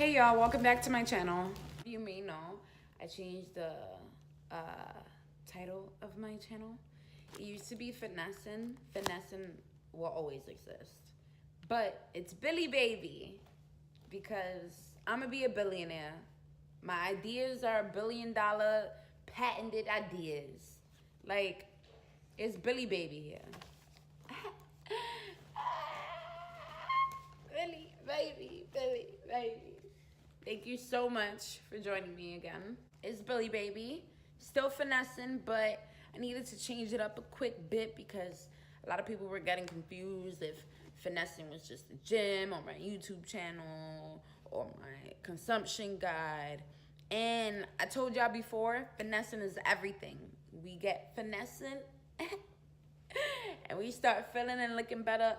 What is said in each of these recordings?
Hey y'all, welcome back to my channel. You may know I changed the title of my channel. It used to be Finessing. Finessing will always exist. But it's Billy Baby because I'm gonna be a billionaire. My ideas are $1 billion patented ideas. Like, it's Billy Baby here. Billy, baby, Billy, baby. Thank you so much for joining me again. It's Billy Baby. Still finessing, but I needed to change it up a quick bit because a lot of people were getting confused if finessing was just a gym or my YouTube channel or my consumption guide. And I told y'all before, finessing is everything. We get finessing and we start feeling and looking better.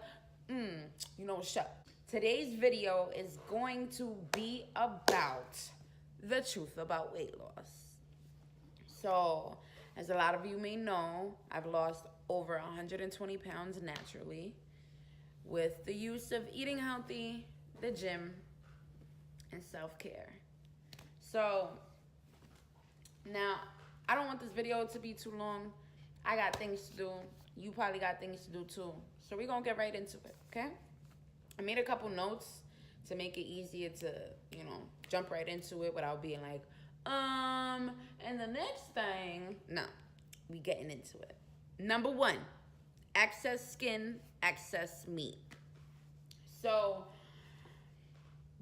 You know what's up. Today's video is going to be about the truth about weight loss. So, as a lot of you may know, I've lost over 120 pounds naturally with the use of eating healthy, the gym, and self-care. So, now, I don't want this video to be too long. I got things to do. You probably got things to do too. So we're gonna get right into it, okay? I made a couple notes to make it easier to, jump right into it without being like, and the next thing. No, we getting into it. Number 1, excess skin, excess meat. So,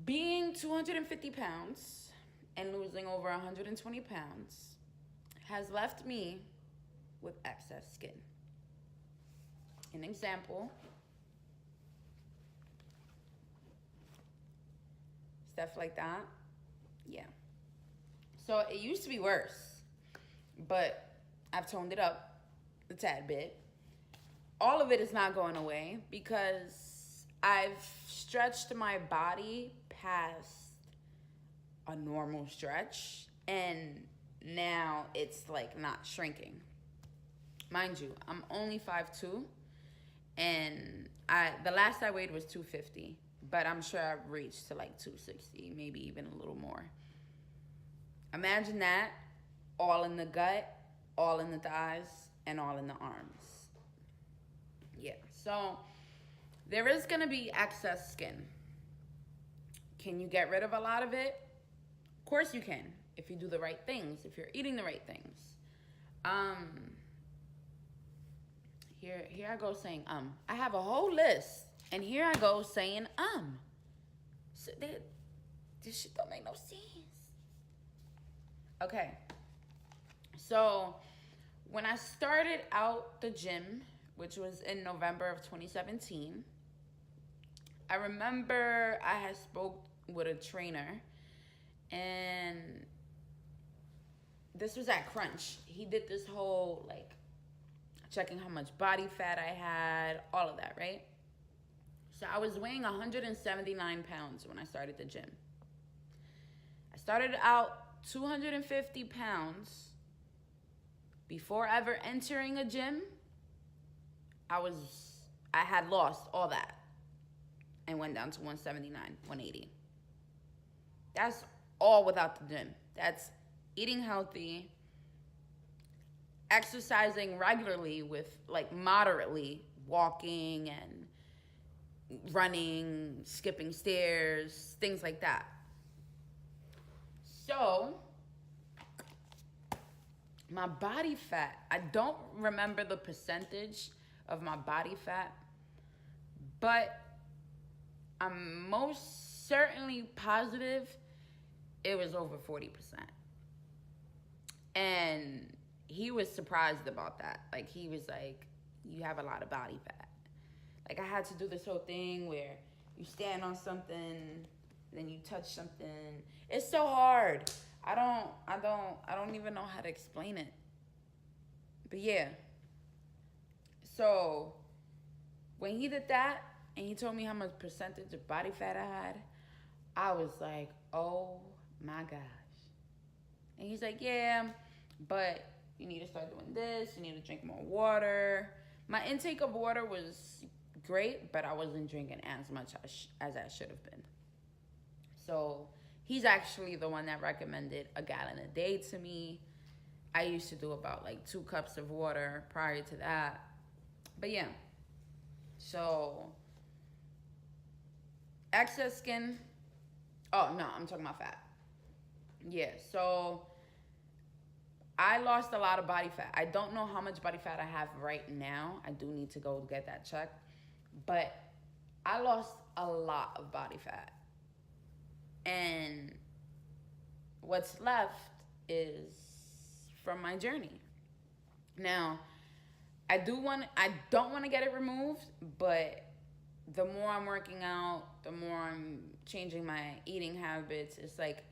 being 250 pounds and losing over 120 pounds has left me with excess skin. An example, stuff like that. Yeah. So it used to be worse, but I've toned it up a tad bit. All of it is not going away because I've stretched my body past a normal stretch, and now it's like not shrinking. Mind you, I'm only 5'2", and the last I weighed was 250, but I'm sure I've reached to like 260, maybe even a little more. Imagine that, all in the gut, all in the thighs, and all in the arms. Yeah, so there is gonna be excess skin. Can you get rid of a lot of it? Of course you can, if you do the right things, if you're eating the right things. Here I go saying I have a whole list, and here I go saying So this shit don't make no sense. Okay. So when I started out the gym, which was in November of 2017, I remember I had spoke with a trainer, and this was at Crunch. He did this whole like checking how much body fat I had, all of that, right? So I was weighing 179 pounds when I started the gym. I started out 250 pounds. Before ever entering a gym, I had lost all that and went down to 179, 180. That's all without the gym. That's eating healthy, exercising regularly with like moderately walking and running, skipping stairs, things like that. So my body fat, I don't remember the percentage of my body fat, but I'm most certainly positive it was over 40%. And he was surprised about that. Like, he was like, you have a lot of body fat. Like, I had to do this whole thing where you stand on something, then you touch something. It's so hard. I don't even know how to explain it. But yeah. So when he did that and he told me how much percentage of body fat I had, I was like, oh my gosh. And he's like, yeah, but you need to start doing this. You need to drink more water. My intake of water was great, but I wasn't drinking as much as I should have been. So He's actually the one that recommended a gallon a day to me. I used to do about like 2 cups of water prior to that. But yeah, so excess skin. Oh, no, I'm talking about fat. Yeah, so I lost a lot of body fat. I don't know how much body fat I have right now. I do need to go get that checked. But I lost a lot of body fat. And what's left is from my journey. Now, I don't want to get it removed, but the more I'm working out, the more I'm changing my eating habits. It's like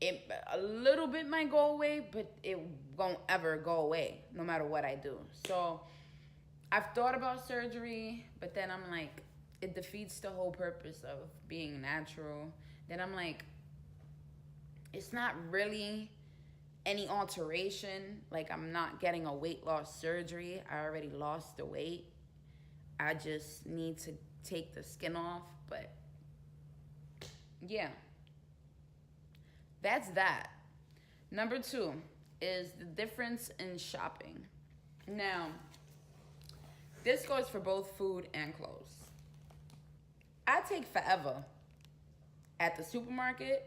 a little bit might go away, but it won't ever go away no matter what I do. So I've thought about surgery, but then I'm like, it defeats the whole purpose of being natural. Then I'm like, it's not really any alteration. Like, I'm not getting a weight loss surgery. I already lost the weight. I just need to take the skin off. But yeah, that's that. Number 2 is the difference in shopping. Now, this goes for both food and clothes. I take forever at the supermarket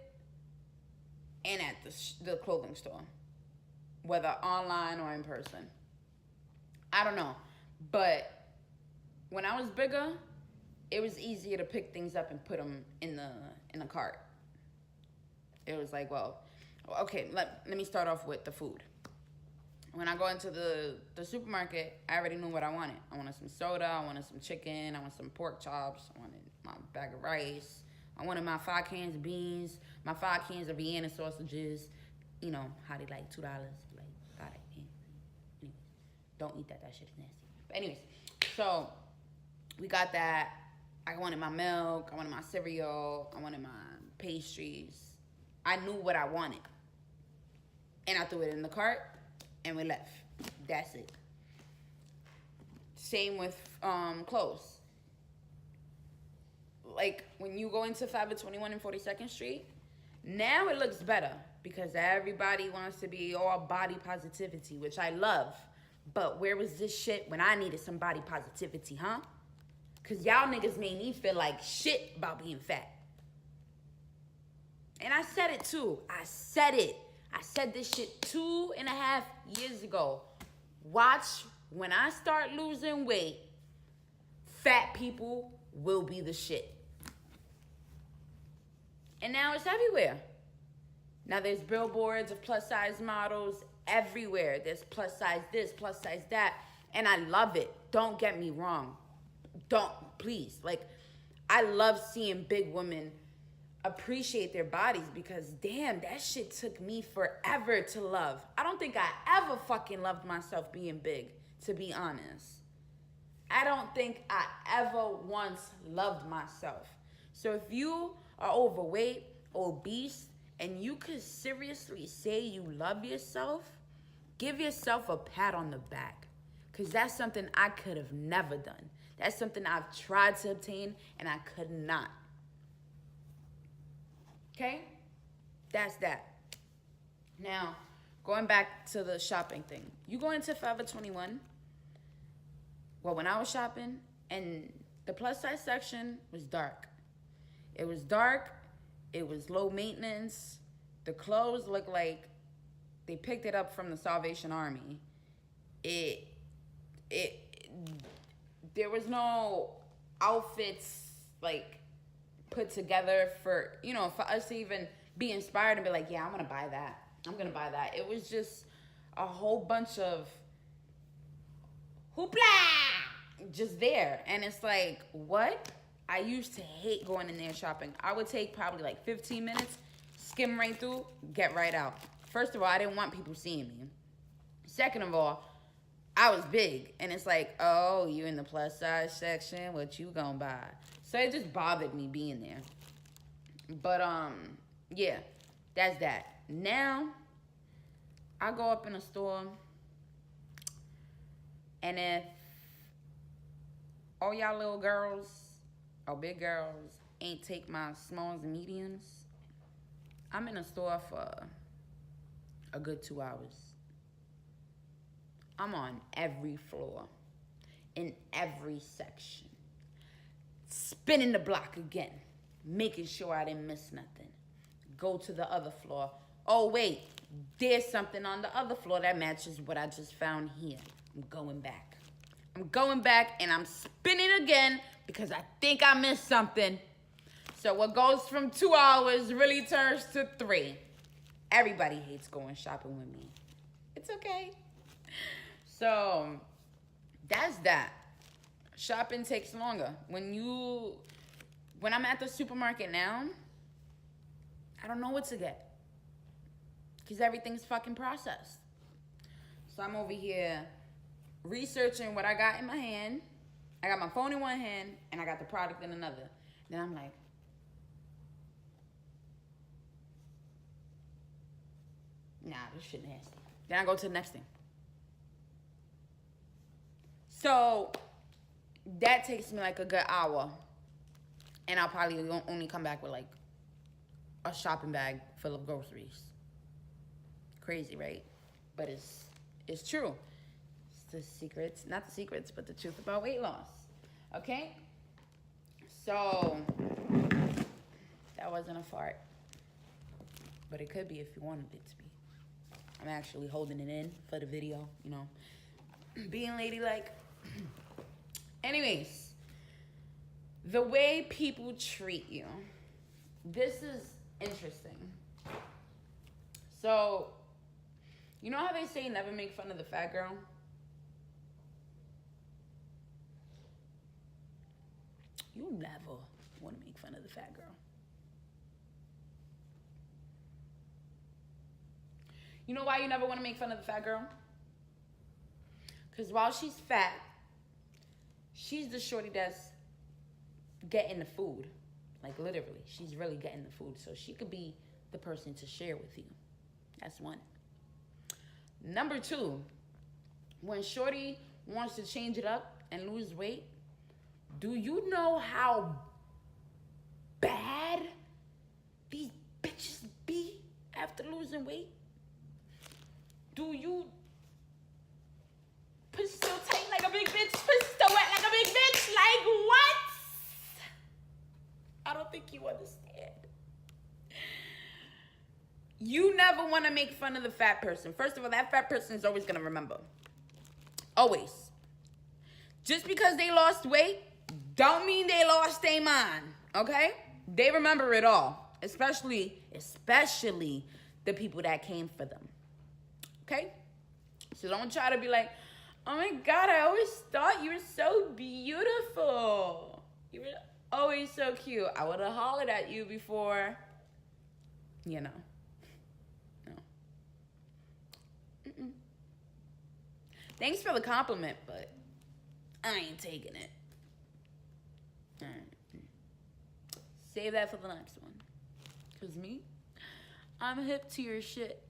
and at the clothing store, whether online or in person. I don't know. But when I was bigger, it was easier to pick things up and put them in the cart. It was like, well, okay, let me start off with the food. When I go into the supermarket, I already knew what I wanted. I wanted some soda, I wanted some chicken, I wanted some pork chops, I wanted my bag of rice, I wanted my 5 cans of beans, my 5 cans of Vienna sausages. You know how they like $2. Like, got it. Anyways, don't eat that. That shit is nasty. But anyways, so we got that. I wanted my milk. I wanted my cereal. I wanted my pastries. I knew what I wanted, and I threw it in the cart, and we left. That's it. Same with clothes. Like, when you go into Forever 21 and 42nd Street, now it looks better because everybody wants to be all body positivity, which I love. But where was this shit when I needed some body positivity, huh? Because y'all niggas made me feel like shit about being fat. And I said it too. I said it. I said this shit 2.5 years ago. Watch, when I start losing weight, fat people will be the shit. And now it's everywhere. Now there's billboards of plus size models everywhere. There's plus size this, plus size that. And I love it. Don't get me wrong. Please. Like, I love seeing big women appreciate their bodies because, damn, that shit took me forever to love. I don't think I ever fucking loved myself being big, to be honest. I don't think I ever once loved myself. So if you are overweight, obese, and you could seriously say you love yourself, give yourself a pat on the back. Because that's something I could have never done. That's something I've tried to obtain, and I could not. Okay? That's that. Now, going back to the shopping thing. You go into Forever 21. Well, when I was shopping, and the plus size section was dark. It was dark. It was low maintenance. The clothes looked like they picked it up from the Salvation Army. There was no outfits like put together for us to even be inspired and be like, yeah, I'm gonna buy that. I'm gonna buy that. It was just a whole bunch of hoopla just there. And it's like, what? I used to hate going in there shopping. I would take probably like 15 minutes, skim right through, get right out. First of all, I didn't want people seeing me. Second of all, I was big, and it's like, oh, you in the plus size section? What you gonna buy? So it just bothered me being there. But yeah, that's that. Now, I go up in a store, and if all y'all little girls or big girls ain't take my smalls and mediums, I'm in a store for a good 2 hours. I'm on every floor, in every section, spinning the block again, making sure I didn't miss nothing. Go to the other floor. Oh, wait, there's something on the other floor that matches what I just found here. I'm going back. I'm going back and I'm spinning again because I think I missed something. So what goes from 2 hours really turns to 3. Everybody hates going shopping with me. It's okay. So that's that. Shopping takes longer. When I'm at the supermarket now, I don't know what to get. Because everything's fucking processed. So I'm over here researching what I got in my hand. I got my phone in one hand and I got the product in another. Then I'm like, nah, this shit nasty. Then I go to the next thing. So that takes me like a good hour. And I'll probably only come back with like a shopping bag full of groceries. Crazy, right? But it's true. It's the secrets, not the secrets, but the truth about weight loss. Okay? So that wasn't a fart. But it could be if you wanted it to be. I'm actually holding it in for the video, you know. Being ladylike. Anyways, the way people treat you. This is interesting. So, you know how they say never make fun of the fat girl? You never want to make fun of the fat girl. You know why you never want to make fun of the fat girl? Because while she's fat, she's the shorty that's getting the food. Like literally, she's really getting the food. So she could be the person to share with you. That's one. Number 2, when shorty wants to change it up and lose weight, do you know how bad these bitches be after losing weight? Do you push so tight like a big bitch, push so wet like a big bitch? Like what? I don't think you understand. You never want to make fun of the fat person. First of all, that fat person is always going to remember. Always. Just because they lost weight, don't mean they lost their mind. Okay? They remember it all. Especially the people that came for them. Okay? So don't try to be like, oh my God, I always thought you were so beautiful. You were always so cute. I would have hollered at you before, you know. No. Mm-mm. Thanks for the compliment, but I ain't taking it. All right. Save that for the next one. Because me, I'm hip to your shit.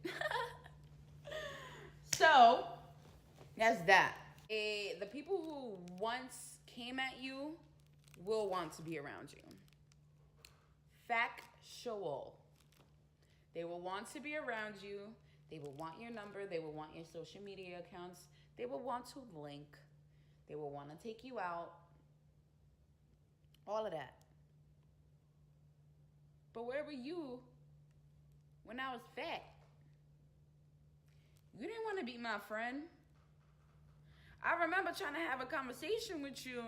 So, that's that. The people who once came at you will want to be around you. Factual. They will want to be around you. They will want your number. They will want your social media accounts. They will want to link. They will want to take you out. All of that. But where were you when I was fat? You didn't want to be my friend. I remember trying to have a conversation with you,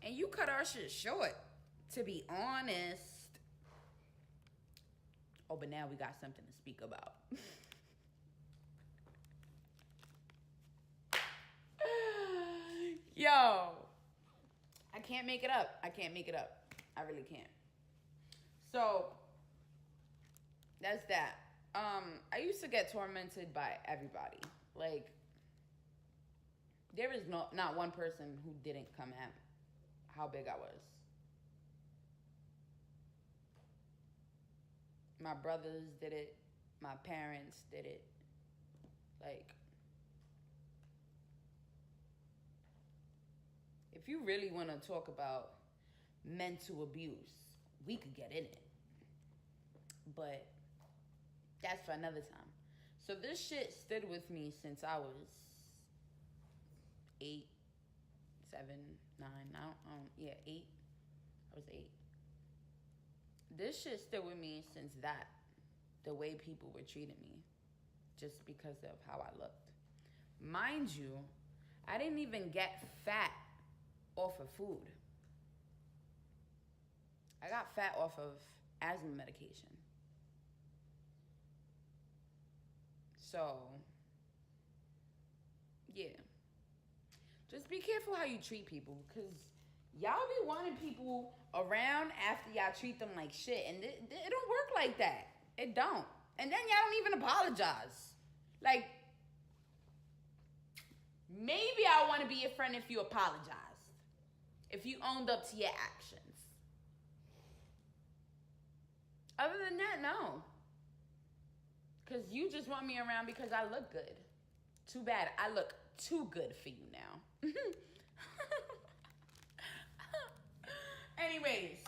and you cut our shit short, to be honest. Oh, but now we got something to speak about. Yo, I can't make it up. I really can't. So, that's that. I used to get tormented by everybody. Like, there is not one person who didn't come at how big I was. My brothers did it. My parents did it. Like, if you really want to talk about mental abuse, we could get in it. But That's for another time. So this shit stood with me since I was 8, 7, 9. Yeah, 8. I was 8. This shit stood with me since that. The way people were treating me, just because of how I looked. Mind you, I didn't even get fat off of food. I got fat off of asthma medication. So, yeah. Just be careful how you treat people, because y'all be wanting people around after y'all treat them like shit, and it don't work like that. It don't. And then y'all don't even apologize. Like, maybe I want to be your friend if you apologized. If you owned up to your actions. Other than that, no. Because you just want me around because I look good. Too bad. I look too good for you now. Anyways,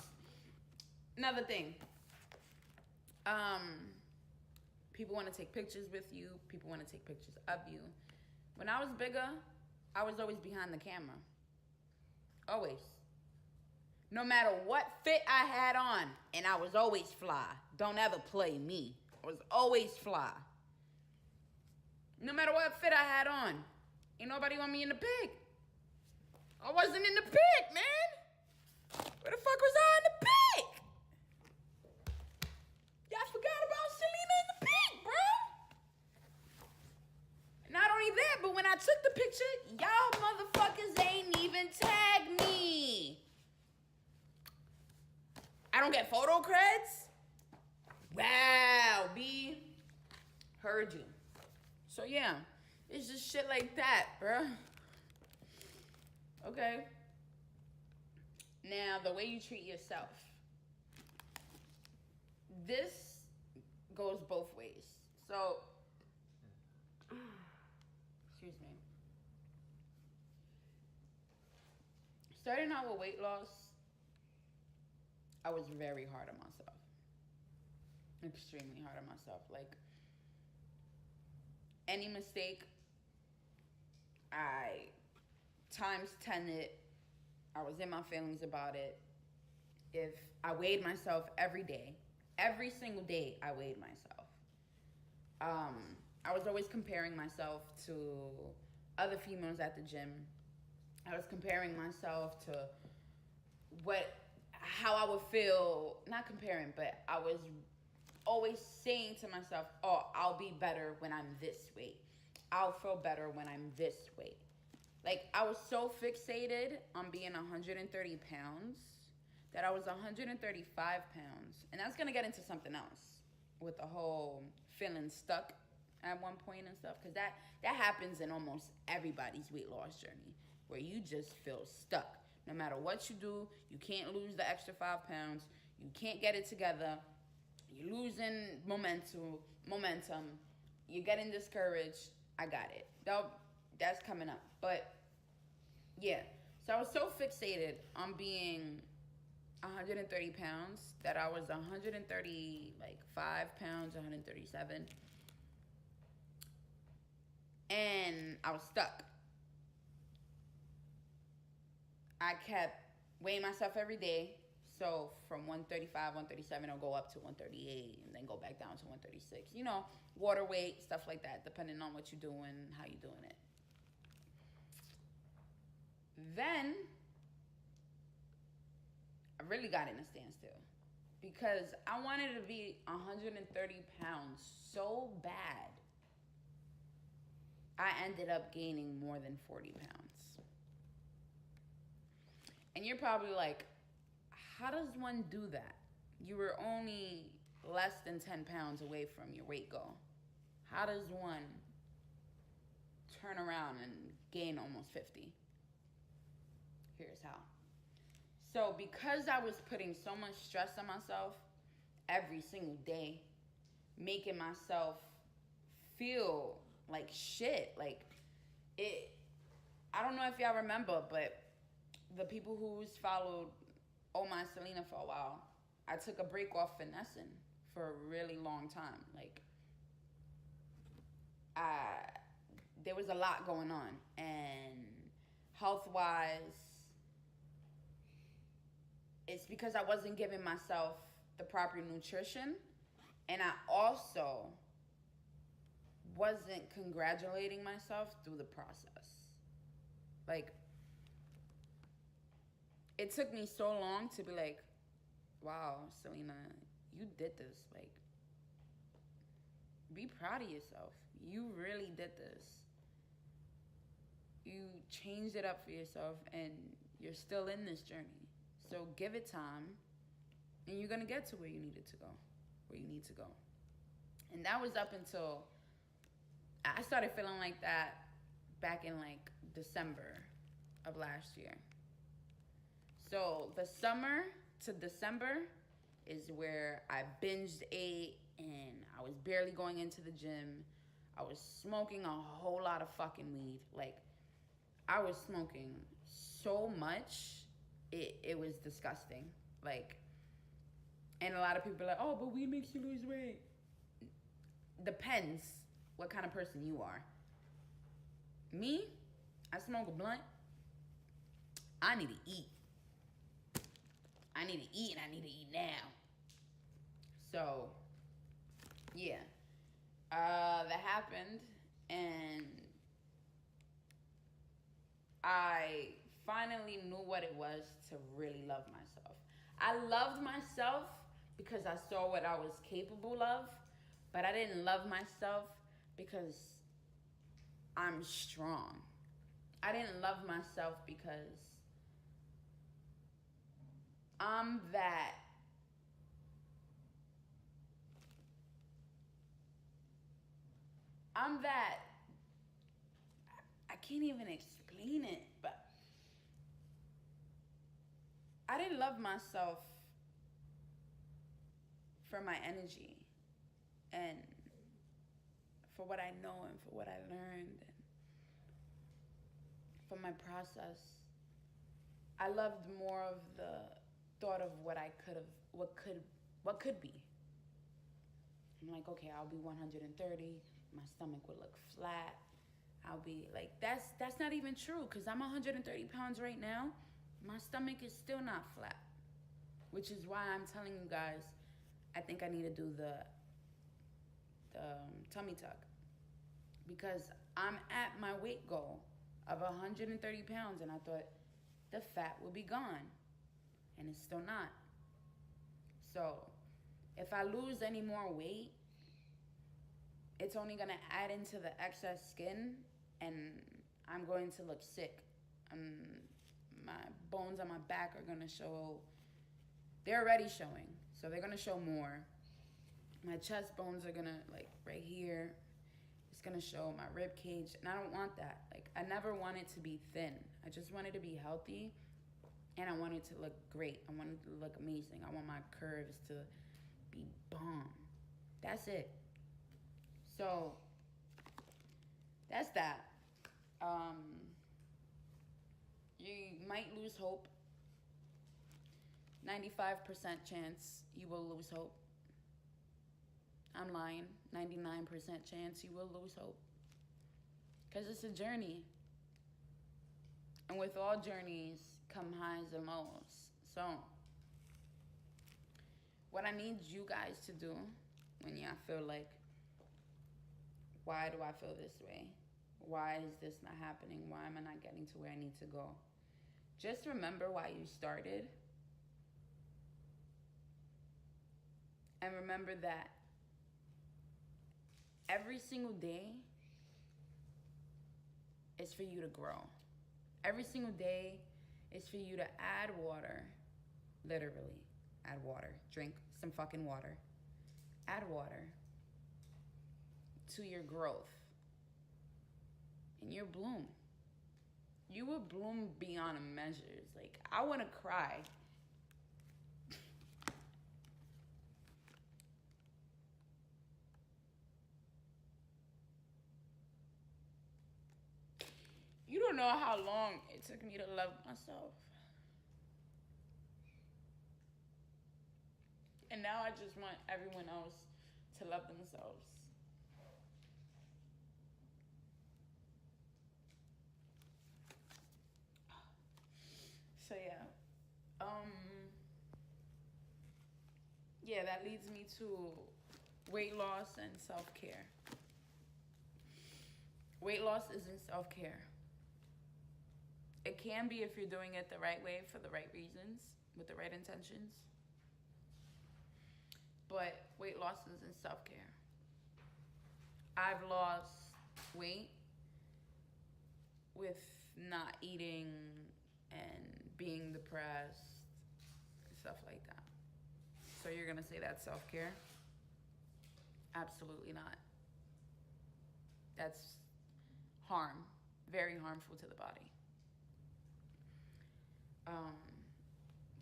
another thing. People want to take pictures with you. People want to take pictures of you. When I was bigger, I was always behind the camera. Always. No matter what fit I had on, and I was always fly. Don't ever play me. I was always fly. No matter what fit I had on. Ain't nobody want me in the pic. I wasn't in the pic, man. Where the fuck was I in the pic? Y'all forgot about Selena in the pic, bro. Not only that, but when I took the picture, y'all motherfuckers ain't even tagged me. I don't get photo creds? Wow, B. Heard you. So yeah, it's just shit like that, bro. Okay. Now, the way you treat yourself. This goes both ways. So, excuse me. Starting out with weight loss, I was very hard on myself. Extremely hard on myself. Like, any mistake, I times 10 it. I was in my feelings about it. If I weighed myself every day, every single day I weighed myself. I was always comparing myself to other females at the gym. I was comparing myself to how I would feel, not comparing, but I was always saying to myself, oh, I'll be better when I'm this weight. I'll feel better when I'm this weight. Like, I was so fixated on being 130 pounds that I was 135 pounds. And that's going to get into something else with the whole feeling stuck at one point and stuff. Because that happens in almost everybody's weight loss journey, where you just feel stuck. No matter what you do, you can't lose the extra 5 pounds. You can't get it together. You're losing momentum. You're getting discouraged. I got it. That's coming up. But, yeah. So I was so fixated on being 130 pounds that I was 135 pounds, 137. And I was stuck. I kept weighing myself every day. So from 135, 137, I'll go up to 138 and then go back down to 136. You know, water weight, stuff like that, depending on what you're doing, how you're doing it. Then I really got in a standstill because I wanted to be 130 pounds so bad. I ended up gaining more than 40 pounds. And you're probably like, how does one do that? You were only less than 10 pounds away from your weight goal. How does one turn around and gain almost 50? Here's how. So because I was putting so much stress on myself every single day, making myself feel like shit, like it, I don't know if y'all remember, but the people who's followed Oh My Selena for a while, I took a break off finessing for a really long time. Like, I there was a lot going on, and health wise, it's because I wasn't giving myself the proper nutrition, and I also wasn't congratulating myself through the process. Like, it took me so long to be like, wow, Selena, you did this. Like, be proud of yourself. You really did this. You changed it up for yourself, and you're still in this journey. So give it time, and you're gonna get to where you needed to go, where you need to go. And that was up until I started feeling like that back in like December of last year. So the summer to December is where I binged ate, and I was barely going into the gym. I was smoking a whole lot of fucking weed. Like, I was smoking so much, it was disgusting. Like, and a lot of people are like, oh, but weed makes you lose weight. Depends what kind of person you are. Me, I smoke a blunt. I need to eat. I need to eat, and I need to eat now. So, yeah. That happened, and I finally knew what it was to really love myself. I loved myself because I saw what I was capable of, but I didn't love myself because I'm strong. I didn't love myself because I'm that I can't even explain it, but I didn't love myself for my energy and for what I know and for what I learned and for my process. I loved more of the thought of what I could have, what could be. I'm like, okay, I'll be 130. My stomach would look flat. I'll be like, that's not even true, because I'm 130 pounds right now. My stomach is still not flat, which is why I'm telling you guys, I think I need to do the tummy tuck, because I'm at my weight goal of 130 pounds, and I thought the fat will be gone, and it's still not. So if I lose any more weight, it's only gonna add into the excess skin, and I'm going to look sick. My bones on my back are gonna show, they're already showing, so they're gonna show more. My chest bones are gonna, like right here, it's gonna show my rib cage, and I don't want that. Like, I never wanted to be thin. I just wanted to be healthy, and I wanted to look great. I wanted to look amazing. I want my curves to be bomb. That's it. So that's that. You might lose hope. 95% chance you will lose hope. I'm lying. 99% chance you will lose hope. Because it's a journey. And with all journeys come highs and lows. So what I need you guys to do when y'all feel like, why do I feel this way? Why is this not happening? Why am I not getting to where I need to go? Just remember why you started. And remember that every single day is for you to grow. Every single day is for you to add water. Literally, add water. Drink some fucking water. Add water to your growth. And your bloom. You will bloom beyond measures. Like, I want to cry. You don't know how long it took me to love myself. And now I just want everyone else to love themselves. So yeah. Yeah, that leads me to weight loss and self-care. Weight loss isn't self-care. It can be if you're doing it the right way for the right reasons, with the right intentions. But weight loss isn't self-care. I've lost weight with not eating and being depressed, stuff like that. So you're gonna say that's self-care? Absolutely not. That's harm, very harmful to the body.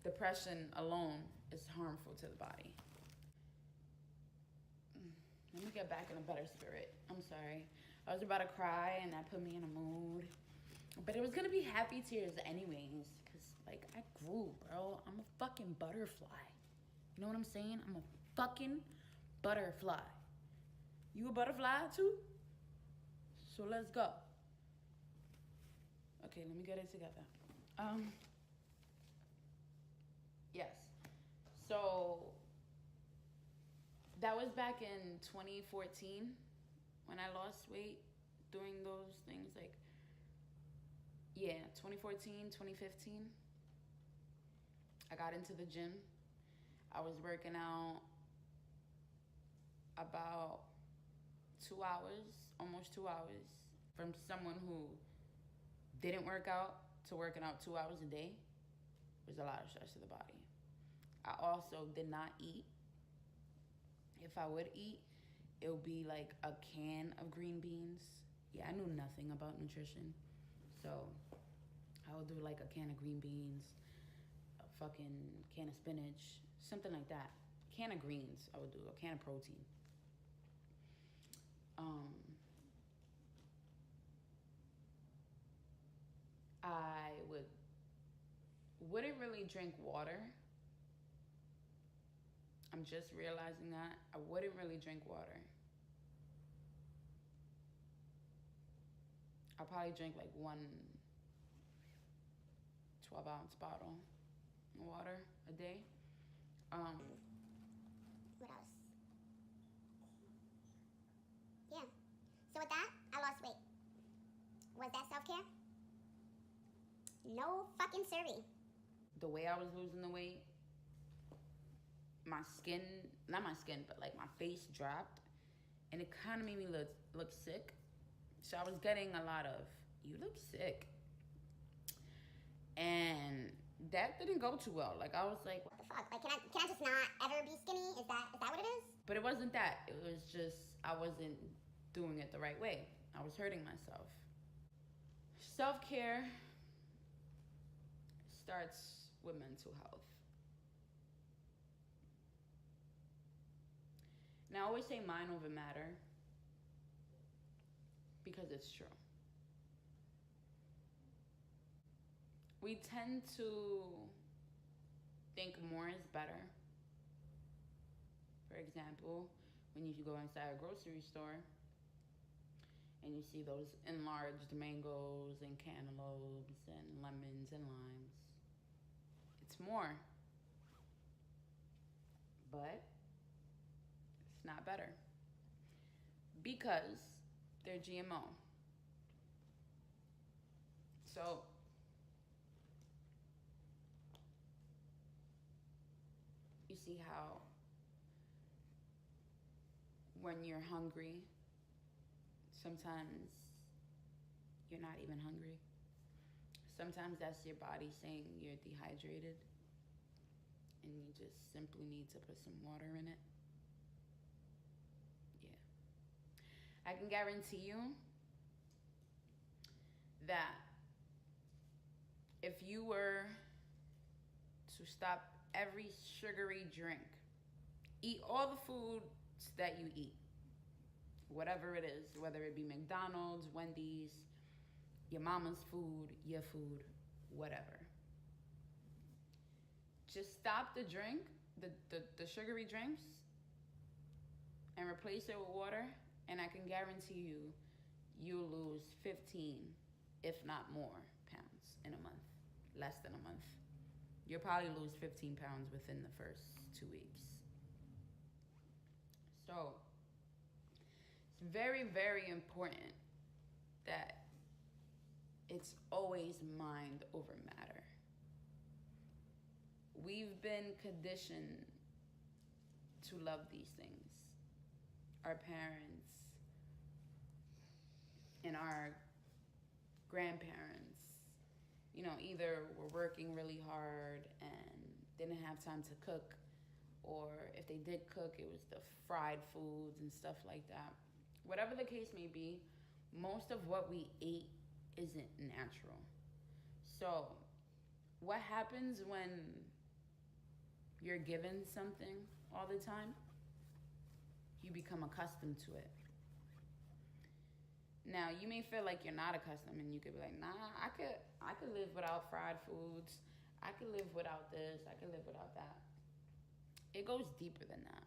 Depression alone is harmful to the body. Let me get back in a better spirit. I'm sorry. I was about to cry and that put me in a mood. But it was gonna be happy tears anyways. Cause like I grew, bro. I'm a fucking butterfly. You know what I'm saying? I'm a fucking butterfly. You a butterfly too? So let's go. Okay, let me get it together. Yes. So that was back in 2014 when I lost weight doing those things. Like, yeah, 2014, 2015. I got into the gym. I was working out about 2 hours, almost 2 hours. From someone who didn't work out to working out 2 hours a day was a lot of stress to the body. I also did not eat. If I would eat, it would be like a can of green beans. Yeah, I knew nothing about nutrition. So I would do like a can of green beans, a fucking can of spinach, something like that. A can of greens, I would do, a can of protein. I wouldn't really drink water. I'm just realizing that. I wouldn't really drink water. I'll probably drink like one 12-ounce bottle of water a day. What else? Yeah. So with that, I lost weight. Was that self-care? No fucking siree. The way I was losing the weight, my skin, not my skin, but like my face dropped, and it kind of made me look sick. So I was getting a lot of, you look sick. And that didn't go too well. Like I was like, what the fuck? Like can I just not ever be skinny? Is that what it is? But it wasn't that. It was just I wasn't doing it the right way. I was hurting myself. Self-care starts with mental health. Now I always say mind over matter because it's true. We tend to think more is better. For example, when you go inside a grocery store and you see those enlarged mangoes and cantaloupes and lemons and limes, it's more. But it's not better because they're GMO. So you see how when you're hungry, sometimes you're not even hungry. Sometimes that's your body saying you're dehydrated and you just simply need to put some water in it. Yeah. I can guarantee you that if you were to stop every sugary drink, eat all the foods that you eat, whatever it is, whether it be McDonald's, Wendy's, your mama's food, your food, whatever. Just stop the drink, the sugary drinks, and replace it with water, and I can guarantee you, you'll lose 15, if not more, pounds in a month, less than a month. you'll probably lose 15 pounds within the first 2 weeks. So it's very, very important that it's always mind over matter. We've been conditioned to love these things. Our parents and our grandparents, you know, either were working really hard and didn't have time to cook, or if they did cook, it was the fried foods and stuff like that. Whatever the case may be, most of what we ate isn't natural. So what happens when you're given something all the time? You become accustomed to it. Now, you may feel like you're not accustomed, and you could be like, nah, I could live without fried foods. I could live without this. I could live without that. It goes deeper than that.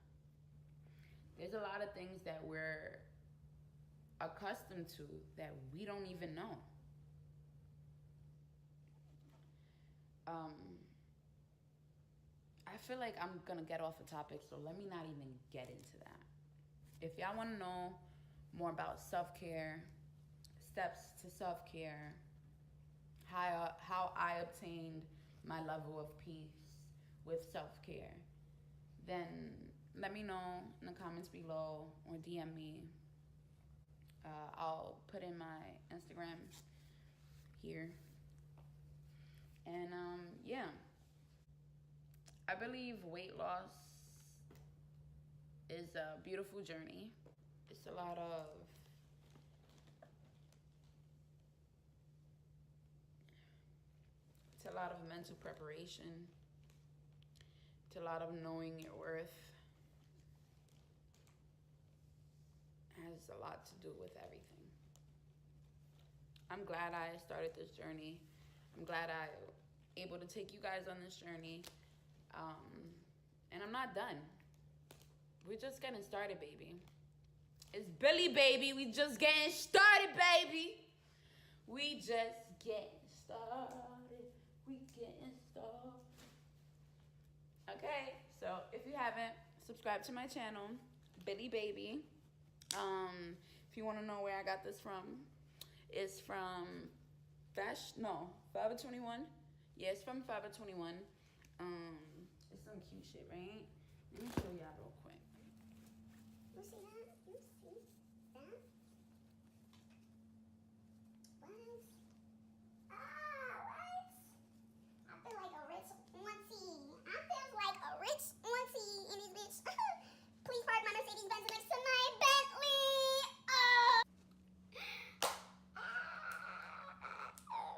There's a lot of things that we're accustomed to that we don't even know. I feel like I'm gonna get off the topic, so let me not even get into that. If y'all want to know more about self-care, steps to self-care, how I obtained my level of peace with self-care, then let me know in the comments below or DM me. I'll put in my Instagram here. And yeah, I believe weight loss is a beautiful journey. It's a lot of mental preparation. It's a lot of knowing your worth. It has a lot to do with everything. I'm glad I started this journey. I'm glad I'm able to take you guys on this journey. And I'm not done. We're just getting started, baby. It's Billy, baby. We just getting started, baby. We just getting started. We getting started. Okay, so if you haven't, subscribe to my channel, Billy Baby. If you want to know where I got this from, it's from Forever 21. Yeah, it's from Forever 21. It's some cute shit, right? Let me show y'all real quick. You see that? You see that? What? What? I feel like a rich auntie. I feel like a rich auntie in this bitch. Please park my Mercedes Benz next to my Bentley.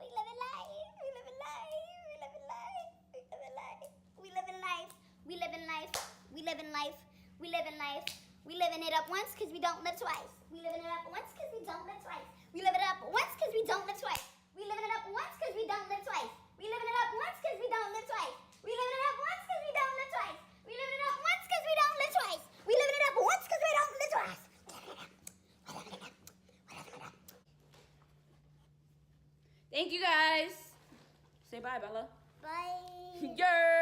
We living life. We living life. We living life. We living life. We living life. We living life. We living life. We living life. We living it up once because we don't live twice. We living it up once because we don't live twice. We living it up once because we don't live twice. We living it up once because we don't live twice. We living it up once because we don't live twice. We living it up once because we don't live twice. We living it up once because we don't live twice. We living it up once because we don't live twice. Thank you guys. Say bye, Bella. Bye. Yeah.